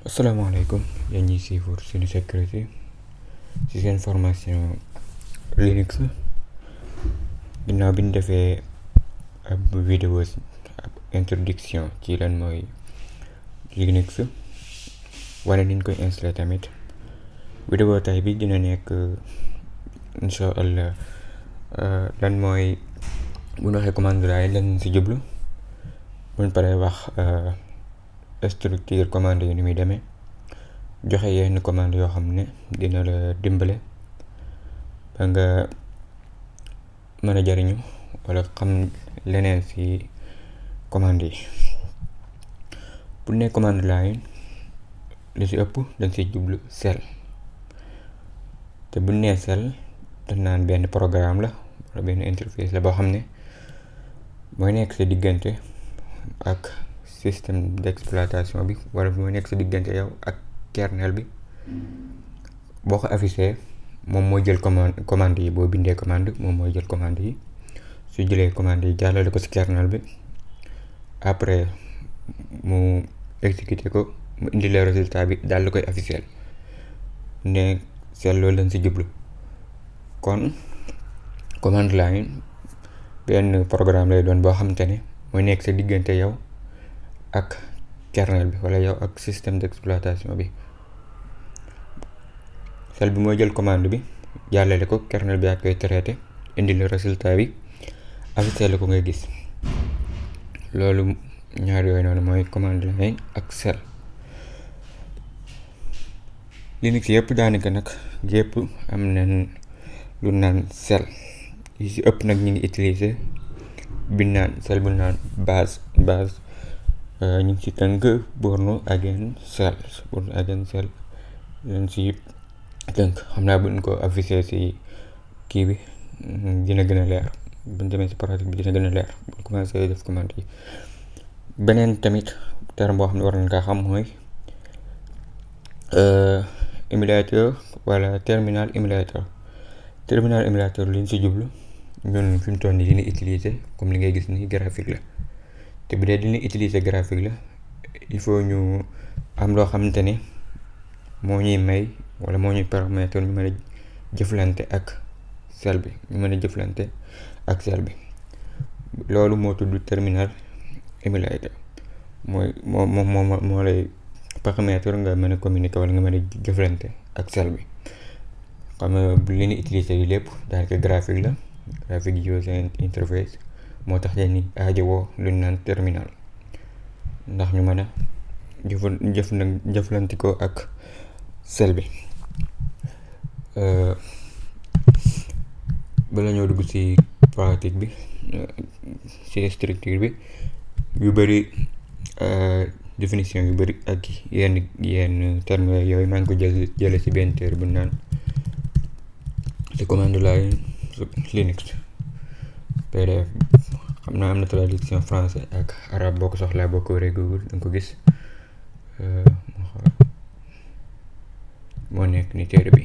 asalaamaaleykum yéen ñiy suivre suñu sécurité ci seen formation Linux ginnaaw bi ñu defee ab vidéo ab introduction ci lan mooy Linux wala niñ koy installé tamit. Vidéo tay bi dina nekk incha allah lan mooy bu ñu waxee commande line lan ci jublu buñ paree wax structure commande yi ni muy demee, joxe yenn commande yoo xam ne dina la dimbale ba nga mën a jariñu wala xam leneen ci commande yi. bu ne commande line li ci ëpp dañ ci jublu shell, te bu nee shell dañ naan benn programme la wala benn interface la boo xam ne mooy nekk sa diggante ak système d'exploitation bi, wala mooy nekk sa diggante yow ak kernel bi. boo ko affiché moom mooy jël commande yi, boo bindee commande moom mooy jël commande yi, su jëlee commande yi jàllale ko ci kernel bi, après mu exécuté ko mu indi le résultat bi daal di koy affiché ne shell loolu lañ ci jublu. kon commande line benn programme lay doon boo xamante ne mooy nekk sa diggante yow ak kernel bi wala yow ak système d'exploitation bi. shell bi mooy jël commande bi jàllale ko, kernel bi ak koy traité indi le résultat bi affiché la ko ngay gis. loolu ñaar yooyu noonu mooy commande line ak shell. Linux yëpp daanaka nag yëpp am nañ lu naan shell, yi ci ëpp nag ñu ngi utiliser bi naan shell bu naan base ñu ngi ci tënk Bourne again shell leen ci tënk. xam naa buñ ko affiché ci kii bi dina gën a leer, buñ demee ci pratique bi dina gën a leer buñ commencé def commande yi. beneen tamit terme boo xam ne war nañ kaa xam mooy émulateur wala terminal émulateur. terminal émulateur li ñu ci jublu ñun fi mu toll nii dina utiliser comme li ngay gis ni graphique la, te bu dee dina utiliser graphique la il faut ñu am loo xamante ne moo ñuy may wala moo ñuy permettre ñu mën a jëflante ak shell bi, loolu moo tudd terminal émulateur. moo lay permettre nga mën a communiquer wala nga mën a jëflante ak shell bi. xam nga bu leen utiliser yi lépp daanaka graphique la, graphique user interface, moo tax dañuy aajowoo lu ñu naan terminal ndax ñu mën a jëflante ko ak shell bi. bala ñoo dugg ci pratique bi ci structure bi yu bari, définition yu bari ak yenn termes yooyu maa ngi ko jële ci benn téere bu naan ci commande line Linux PDF. xam naa am na traduction français ak arabe, boo ko soxlaa boo ko waree Google danga ko gis. moo nekk ni téere bi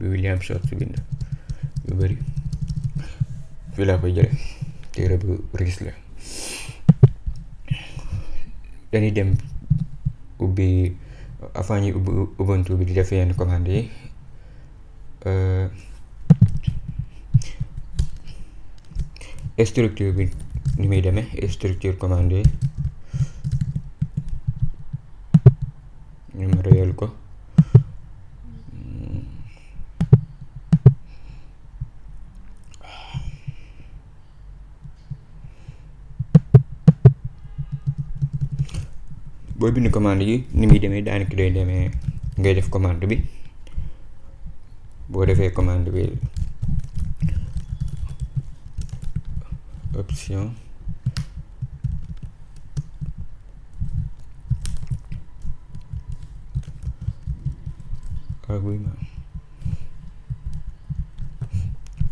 William Schwartz bind yu bari fii laa koy jële, téere bu riis la. dañuy dem ubbi avant ñuy ubbi Ubuntu bi di def yenn commande yi. structure bi ni muy demee, structure commande yi ñu ma réyal ko. booy bind commande yi ni muy demee daanaka day demee ngay def commande bi. boo defee commande bi option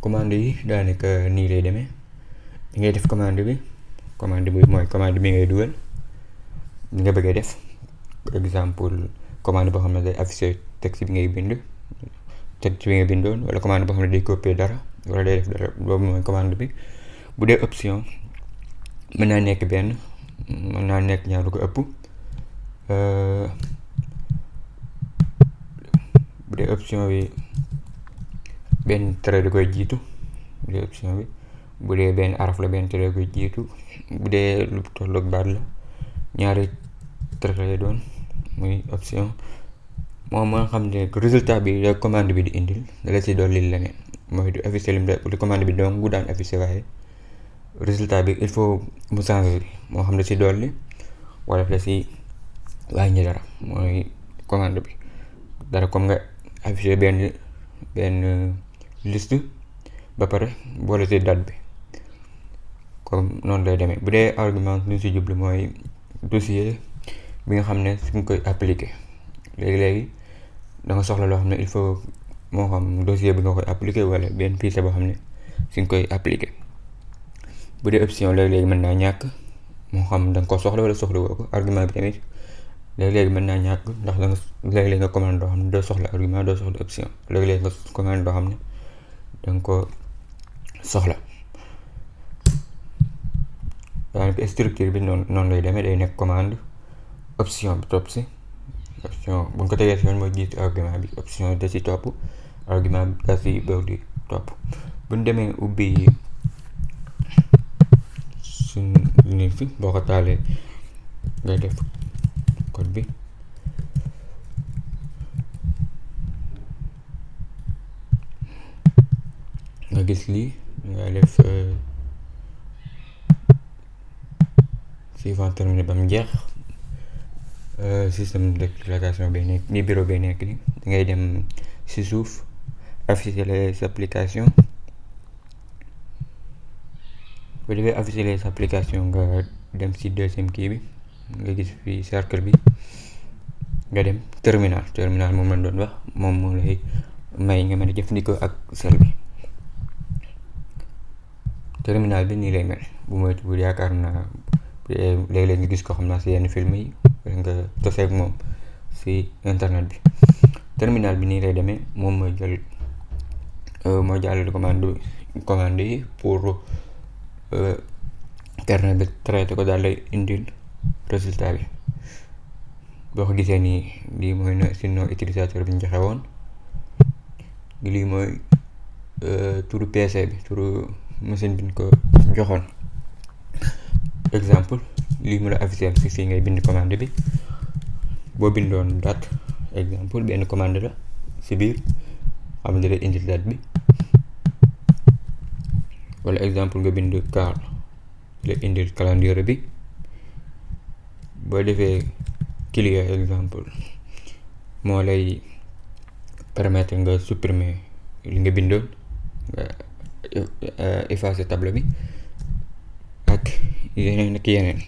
commande yi daanaka nii lay demee. ngay def commande bi mooy commande bi ngay dugal nga bëgg a def. exemple commande boo xam ne day afficher texte bi ngay bind, texte bi nga bindoon, wala commande boo xam ne day copier dara wala day def dara, boobu mooy commande bi. bu dee option mën naa nekk benn, mën naa nekk ñaar lu ko ëpp. bu dee option bi benn trait da koy jiitu, bu dee option bi bu dee benn araf la benn trait da koy jiitu, bu dee lu tolloog baat la ñaari trait lay doon muy option. moom moo xam ne résultat bi la commande bi di indil da la si dolli leneen, mooy du affiché li commande bi donc bu daan affiché waaye résultat bi il faut mu changer, moo xam ne si dolli wala da si wàññi dara, mooy commande bi dara comme nga affiché benn liste ba pare boole si date bi, comme noonu lay demee. bu dee argument lu si jublu mooy dossier bi nga xam ne suñ koy appliquer léegi da nga soxla loo xam ne il faut moo xam dossier bi nga koy appliquer wala benn fichier boo xam ne suñ koy appliquer. bu dee option léegi mën naa ñàkk, moo xam da nga ko soxla wala soxla woo ko. argument bi tamit léegi mën naa ñàkk ndax da nga léegi nga commande doo xam ne doo soxla argument doo soxla option, léegi nga commande doo xam ne da nga ko soxla. daanaka structure bi noonu lay demee, day nekk commande option bi topp si option bu ñu ko tegee si yoon mooy jiitu argument bi, option da si topp argument bi da si doog di topp. bu ñu demee ubbi suñ nit fi boo ko taalee ngay def code bi, nga gis lii nga def suivant terminé ba mu jeex. système d'exploitation bay nekk ni bureau bay nekk ni dangay dem si suuf afficher les applications, bu defee afficher les applications nga dem si deuxième kii bi nga gis fi cercle bi nga dem terminal moom lañ doon wax, moom moo lay may nga mën a jëfandikoo ak sel bi. terminal bi nii lay mel bu moytuwul yaakaar naa léeg-léeg nga gis ko xam naa si yenn film yi nga toseeg moom si internet bi. terminal bi nii lay demee, moom mooy jàllale commande yi pour internet bi traité ko daal lay indil résultat bi. boo ko gisee nii lii mooy si nom utilisateur bi ñu joxe woon, lii mooy turu PC bi, turu machine bi ñu ko joxoon. exemple lii mu la affiché si fii ngay bind commande bi, boo bindoon date exemple benn commande la si biir xam ne lay indil date bi, wala exemple nga bind car lay indil calendrier bi. boo defee clear exemple moo lay permettre nga supprimer li nga bindoon, nga effacer tableau bi ak yeneen ak yeneen.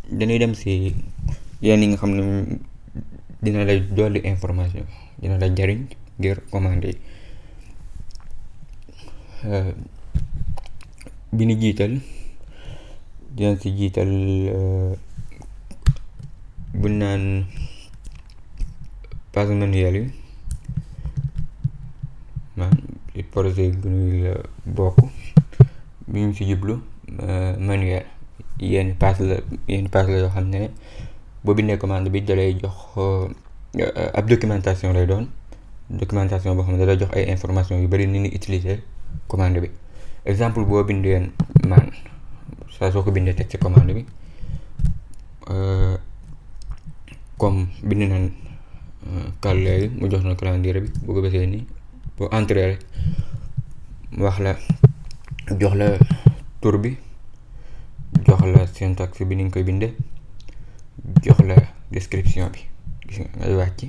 dañuy dem si yenn yi nga xam ne dina lay dolli information, dina la jariñ ngir commande yi. bi ñu jiital dinañ si jiital bu naan page manuelle yi, projet gu la bokk bi ñu si jublu manuel yenn page la yoo xam ne boo bindee commande bi dalay jox ab documentation lay doon, documentation boo xam ne dalay jox ay information yu bari ni ñuy utiliser commande bi. exemple boo bindee man saa soo ko bindee teg ci commande bi comme bind naan calendrier mu jox na calendrier bi, boo ko bësee nii boo entrer rek wax la jox la tur bi, jox la syntaxe bi ni nga koy bindee, jox la description bi. gis nga ngay wàcc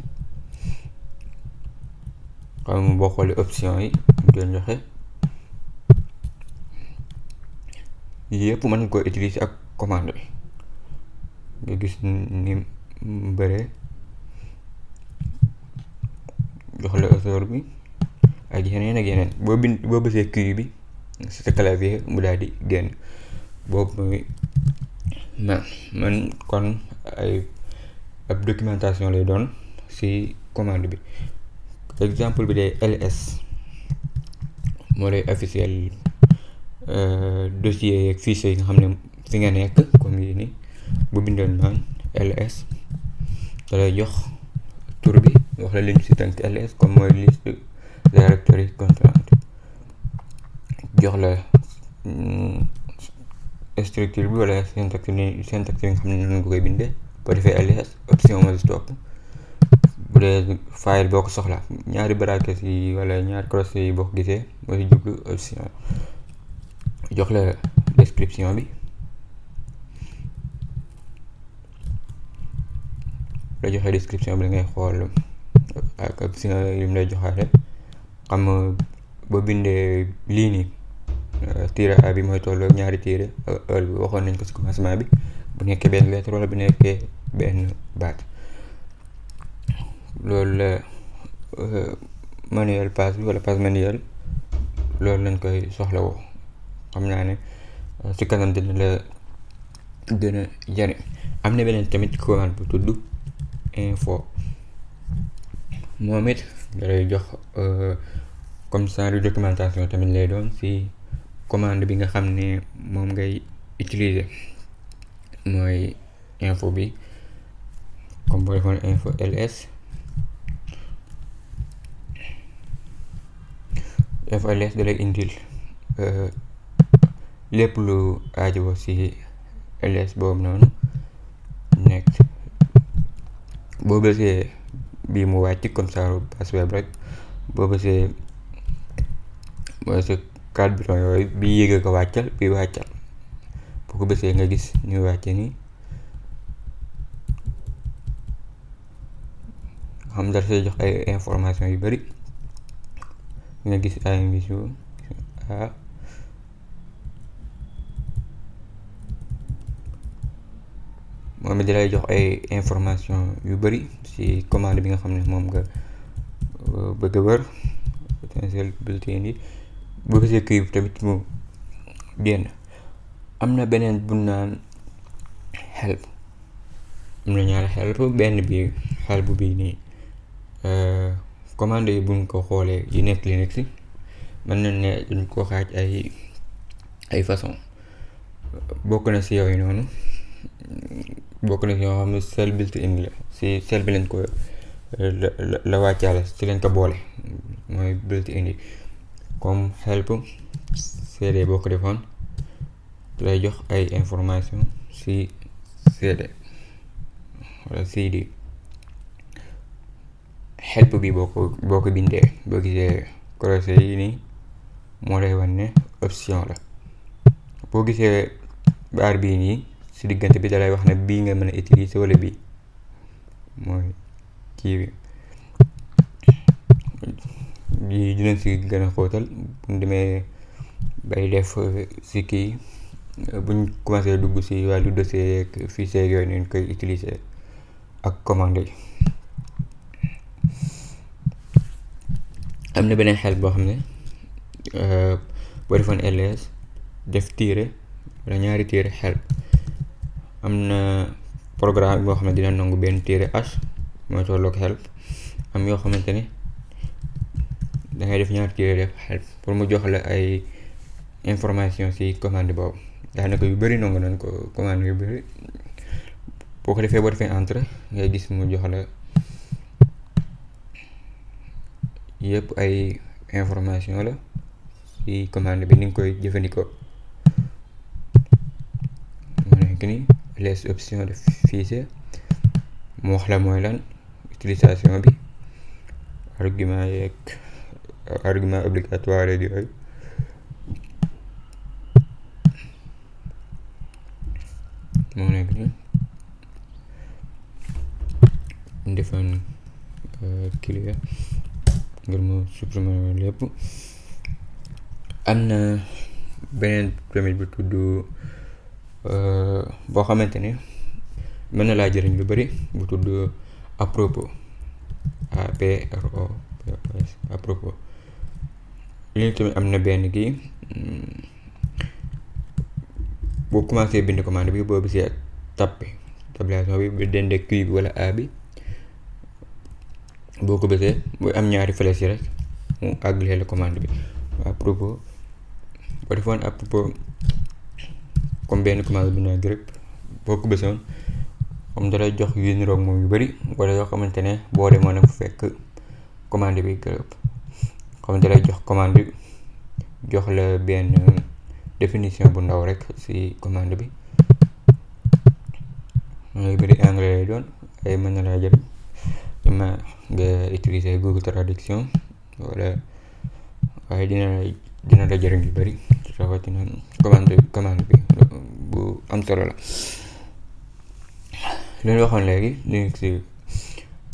xam boo xoolee option yi doon joxe yëpp mën nga ko utiliser ak commande bi. nga gis ni bëree jox la auteur bi ak yeneen boo bësee kii bi si sa clavier mu daal di génn. boobu mooy man kon ay ab documentation lay doon si commande bi. exemple bi day ls moo lay officiel dossier yeeg fichier yi nga xam ne fi nga nekk comme yi ni bu bindoon man ls da lay jox tur bi wax la liñ si tënk ls comme mooy liste directory content, jox la structure bi wala syntaxe bi nga xam ne noonu nga koy bindee. boo defee ls option moo si topp bu dee file boo ko soxla ñaari brackets yi wala ñaari crochet yi boo ko gisee moo si jublu option. jox la description bi, la joxee description bi da ngay xool ak option yi mu lay joxaale. xam boo bindee lii nii tiret a bi mooy tolloo ñaari tiret heure bi waxoon nañ ko si commencement bi, bu nekkee benn lettre wala bu nekkee benn baat. loolu la manuel pass bi wala pass manuel loolu lañ koy soxla woo. xam naa ne si kanam dina la gën a jariñ. am na beneen tamit commande bu tudd info, moom it da lay jox comme ça documentation tamit lay doon si commande bi nga xam ne moom ngay utiliser. mooy info bi, comme boo defoon info ls da lay indil lépp lu aajowoo si ls boobu noonu nekk. boo bësee bii mu wàcc comme ça pass web rek, boo bësee mooy sa 4 bouton yooyu bii yéega ko wàccal bii wàccal. boo ko bësee nga gis ñu wàcce nii, xam dara say jox ay information yu bari. nga gis ay mission moom it dalay jox ay information yu bari ci commande bi nga xam ne moom nga bëgg a wër potentiel bulletin yi. boo gisee kii tamit mu génn. am na beneen bu naan help, am na ñaari help. benn bi help bi nii commande yi buñ ko xoolee yi nekk Linux yi mën nañ ne duñ ko xaaj ay façon. bokk na si yooyu noonu, bokk na si yoo xam ne cell built-in la, si cell bi lañ ko la wàccaale, si lañ ko boole, mooy built-in yi. comme help cd boo ko defoon lay jox ay information si cd wala cd. help bi boo ko bindee boo gisee crochet yi nii moo lay wan ne option la. boo gisee baar bii nii si diggante bi dalay wax ne bii nga mën a utiliser wala bii, mooy kii bi. lii dinañ si gën a xóotal buñ demee bay def si kii, buñ commencé dugg si wàllu dossier yeeg fichier yooyu nañ koy utiliser ak commande yi. am na beneen xel boo xam ne boo defoon ls def tiire wala ñaari tiire help, am na programme boo xam ne dina nangu benn tiire h mooy tolloog help. am yoo xamante ne dangay def ñaari tiire def help pour mu jox la ay information ci commande boobu. daanaka yu bëri nangu nañ ko, commande yu bëri boo ko defee boo defee entrée ngay gis mu jox la yëpp ay information la ci commande bi ni nga koy jëfandikoo. mu nekk ni les options de fichier mu wax la mooy lan, utilisation bi, argument yeeg argument obligatoire yeeg yooyu. mu nekk ni defoon clear ngir mu supprimer lépp. am na beneen tamit bu tudd boo xamante ne mën na laa jëriñ lu bari, bu tudd à propos, à propos. lii tamit am na benn kii, boo commencé bind commande bi boo bisee tabulation bi bu dende Q bi wala A bi, boo ko bësee bu am ñaari flèche yi rek mu àggalee la commande bi. à propos boo defoon à propos comme benn commande bi naa grep, boo ko bësoon comme dalay jox yu niroog moom yu bari wala yoo xamante ne boo demoon a fekk commande bi gërëb comme dalay jox commande jox la benn définition bu ndaw rek ci commande bi mooy bari anglais lay doon ay mën na laa jëriñ ima nga utiliser Google Traduction wala waaye dina la jëriñ yu bari rawatina commande bi bu am solo la li ñu waxoon léegi Linux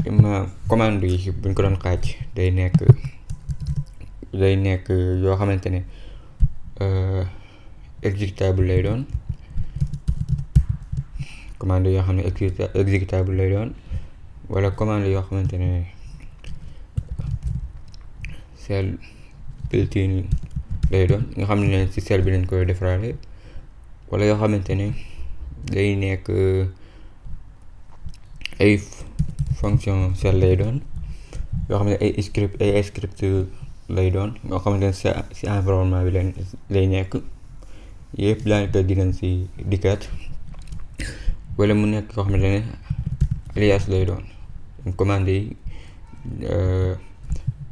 ima commande yi buñ ko doon xaaj day nekk yoo xamante ne exécutable lay doon commande yoo xam ne exécutable lay doon wala commande yoo xamante ne shell built-in lay doon nga xam ne ci shell bi lañ koy defaraale wala yoo xamante ne day nekk ay fonction shell lay doon yoo xam ne ay script lay doon nga xamante ne ci environnement bi lay nekk yëpp daanaka dinañ ci dikkaat wala mu nekk yoo xamante ne alias lay doon commande yi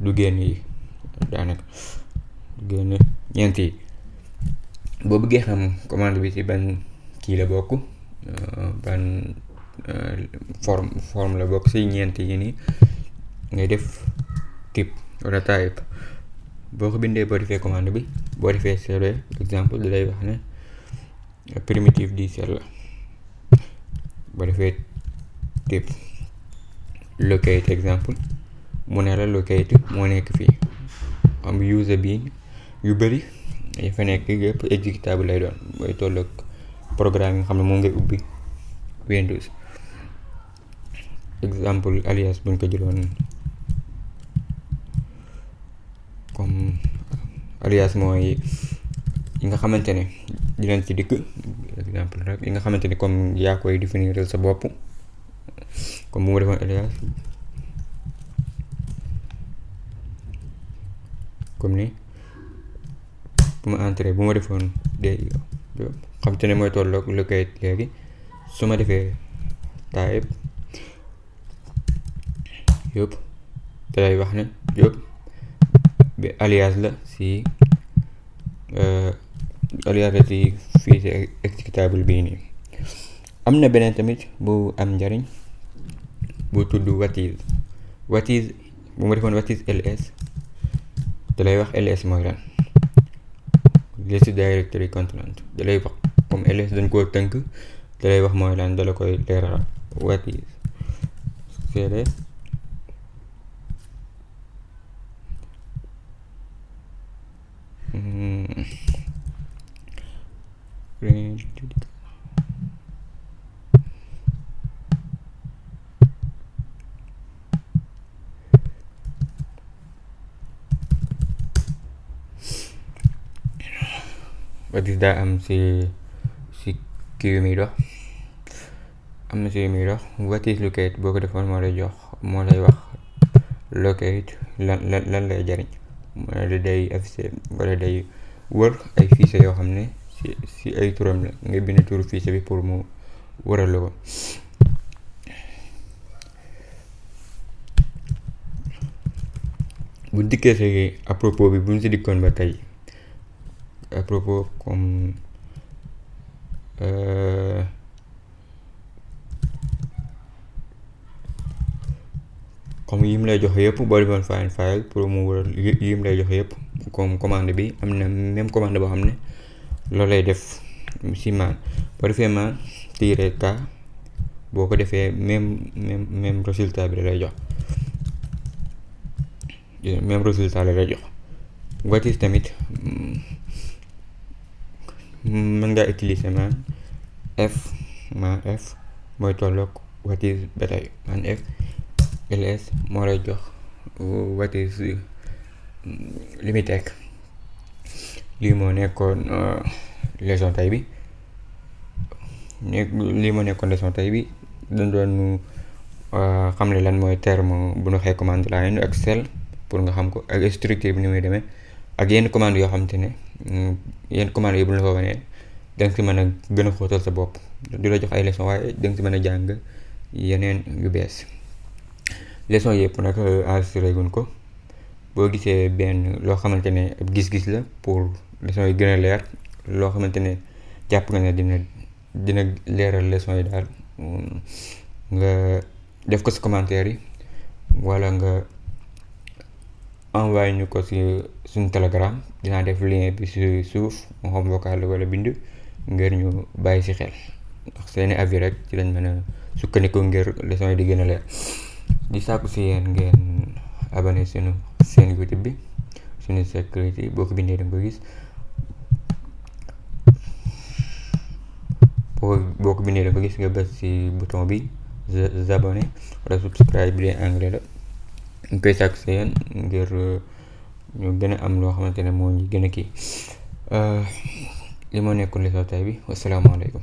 du génn yi daanaka du génn ñeent yi boo bëggee xam commande bi ci ban kii la bokk ban forme la bokk ci ñeent yi nii ngay def type wala type boo ko bindee boo defee commande bi boo defee cd exemple da lay wax ne primitive di shell la boo defee type locate exemple mu ne la locate moo nekk fii am user bi yu bari yi fa nekk yëpp exécutable lay doon mooy tolloog programme yi nga xam ne moom ngay ubbi Windows exemple alias buñ ko jëloon comme alias mooy yi nga xamante ne dinañ ci dikk exemple rek yi nga xamante ne comme yaa koy définir sa bopp comme bu ma defoon alias comme ni bu ma entré bu ma defoon de xam te ne mooy tolloog locate léegi su ma defee type yëpp te lay wax ne yëpp bi alias la ci fii ci exécutable bii nii am na beneen tamit bu am njariñ bu tudd what is bu ma defoon what is ls da lay wax ls mooy lan list directory content da lay wax comme ls dañ koo tënk da lay wax mooy lan da la koy leeral what is cd what is daa am si kii yu muy dox am na si yu muy dox what is locate boo ko defoon moo lay wax locate lan lay jariñ wala day affiché wala day wër ay fichier yoo xam ne si ay turam la nga bind turu fichier bi pour mu wëral la ko bu dikkee si à propos bi buñ si dikkoon ba tey à propos comme yim lay joxe yëpp boo defoon find file pour mu wëral yim lay joxe yëpp comme commande bi am na même commande boo xam ne loolu lay def si man boo defee man tiret k boo ko defee même résultat bi lay jox même résultat la lay jox what is tamit mën ngaa utiliser man f mooy tolloog what is ba tey man f ls moo lay jox what is li muy teg lii moo nekkoon leçon tey bi dañ doon xamle lan mooy terme bu ñu waxee command line ak shell pour nga xam ko ak structure bi ni muy demee ak yenn commande yoo xamante ne yenn commande yi bu ñu la ko wanee danga si mën a gën a xóotal sa bopp, du la jox ay leçon waaye danga si mën a jàng yeneen yu bees. leçon yëpp nag enregistré guñ ko. boo gisee benn loo xamante ne ab gis-gis la pour leçon yi gën a leer, loo xamante ne jàpp nga ne dina leeral leçon yi daal, nga def ko si commentaire yi, wala nga envoyé ñu ko si suñu Telegram. dinaa def lien bi si suuf, moo xam vocal wala bind, ngir ñu bàyyi si xel, ndax seeni avis rek ci lañ mën a sukkandiku ngir leçon yi di gën a leer. di sàkku si yéen ngeen abonné suñu seen YouTube bi, suñu sécurité, boo ko bindee danga ko gis. boo ko bindee danga ko gis, nga bës si bouton bi s'abonner wala subscribe bi dee anglais la. ñu koy sàkku si yéen ngir ñu gën a am loo xamante ne moo ñu gën a kii. li moo nekkoon leçon tay bi. wasalaamaaleykum.